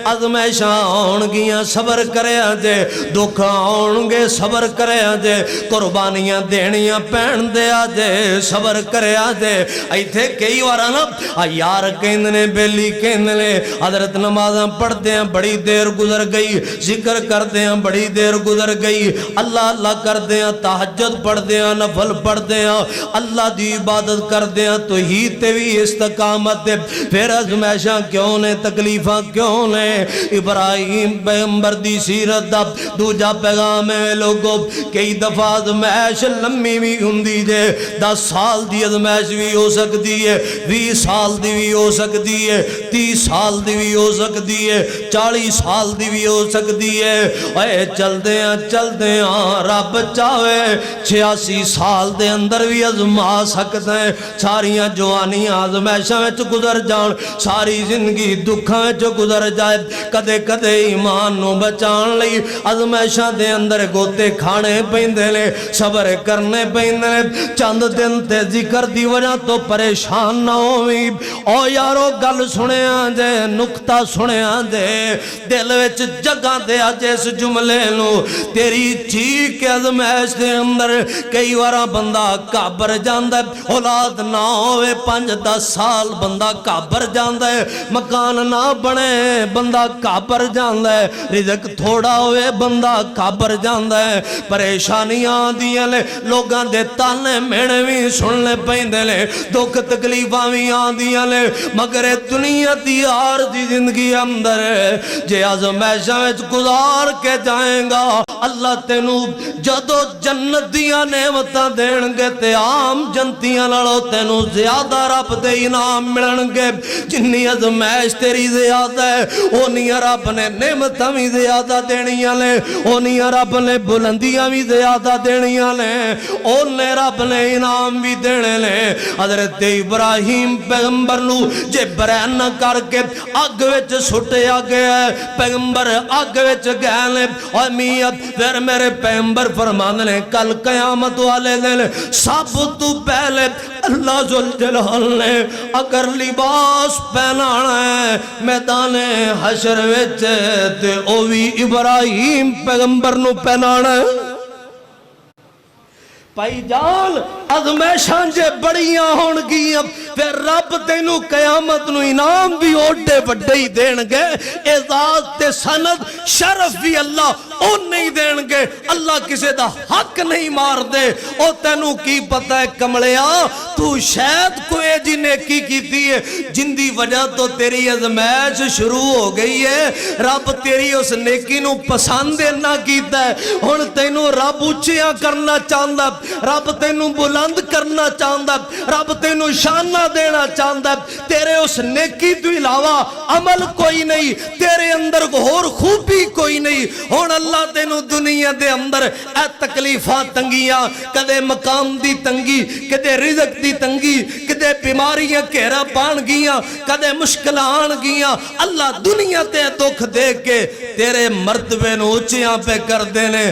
आजमैशां आउणगियां सबर करया जे, दुख आउणगे सबर करया जे, कुर्बानियां देनियां पैण दिया जे, सबर करया जे। इत्थे कई बार ना यार कहंदे ने बेली कहंदे ने हजरत नमाज़ां पढ़दे हैं बड़ी देर गुजर गई, जिक्र करदे हैं बड़ी देर गुजर गई, अल्लाह अल्लाह करदे हैं, तहज्जुद पढ़दे हैं, नफल पढ़दे हैं, अल्लाह दी इबादत करदे हैं, तो ही ते भी इस्तकामत दे। फिर अज़मैशां क्यों ने, तकलीफां क्यों ने? इब्राहीम पैगंबर दी सीरत दा दूजा पैगाम है लोगो, कई दफा अज़मैश लम्मी भी हुंदी जे, 10 साल दी अज़मैश भी हो सकती है, 20 साल दी भी हो सकती है, 30 साल दी भी हो सकती है, 40 साल दी भी हो सकती है। ओए चलदे आ रब चाहे 86 साल दे अंदर भी अजमा सकता है। सारियां जवानियां अजमैशां विच गुजर जान, सारी जिंदगी दुखां विच गुजर जाए, कदे कदे ईमान नूं बचाण लई अजमैशां दे अंदर गोते खाने पैंदे ने, सबर करने पैंदे ने। चंद दिन ते जिक्र दी वजह तो परेशान ना होवी। ओ यारो गल सुनिया जे, नुक्ता सुनिया जे, दिल विच जगह दे जिस जुमले नूं, तेरी चीख अज़मैश दे अंदर कई बार बंदा घाबर जांदा है। औलाद ना होवे 5-10 साल बंदा घाबर जांदा है, मकान ना बने बंदा घाबर जांदा है, रिज़क थोड़ा होवे बंदा घाबर जांदा है। परेशानियां आंदियां ने, लोगां दे ताने मेणे भी सुनने पैंदे ने, दुख तकलीफां भी आंदियां ने, मगर दुनिया दी यार दी जिंदगी अंदर जे अज़मैशां विच गुजार के जाएगा, अल्लाह तेनू जदों जन्नत दियां नेमतां देणगे ते आम जनतियां नालों तेनू ज्यादा रब दे इनाम मिलणगे। जिन्नी अज़मैश तेरी ज्यादा है, ओनियां रब ने नेमतां भी ज्यादा देनियां ने, ओनियां रब ने बुलंदियां भी ज्यादा देनियां ने, ओने रब ने इनाम भी देने ने। हज़रत इब्राहीम पैगंबर नू जे बरैन करके अग विच सुटिया गया, पैगंबर अग विच गए ने, और मियां फिर मेरे पैगंबर फरमांदे ने कल कयामत वाले दिन सब तो पहले अल्लाह जुल जलाल ने अगर लिबास पहनाना है मैदान हशर विच ते ओ भी इब्राहीम पैगंबर नू पहनाना है। भाई जान अज़मैशां जे बड़ियां होणगियां, फिर रब तेनू कयामत नू इनाम भी ओडे वड्डे ही देणगे, एजाज़ ते सनद शरफ भी अल्लाह ओ नहीं देणगे। अल्लाह किसे दा हक नहीं मार दे। ओ तेनू की पता है कमलिया, तू शायद कोई जी नेकी कीती है जिंदी वजह तो तेरी अज़मैश शुरू हो गई है, रब तेरी उस नेकी नू पसंद ना कीता है। हुण तैनू रब उच्चिया करना चाहता, रब तेनू बुलंद करना चाहता, रब तेनू शाना देना चाहता। तेरे उस नेकी तो इलावा अमल कोई नहीं, तेरे अंदर होर खूबी कोई नहीं। हुण अल्लाह तेनू दुनिया दे अंदर ए तकलीफां तंगियां, कदे मकाम दी तंगी, कदे रिज़क दी तंगी, कदे बीमारियां घेरा पाण गियां, कदे मुश्किलां आण गियां, अल्लाह दुनिया ते दुख दे के तेरे मर्तबे नू उच्चियां पे कर देने।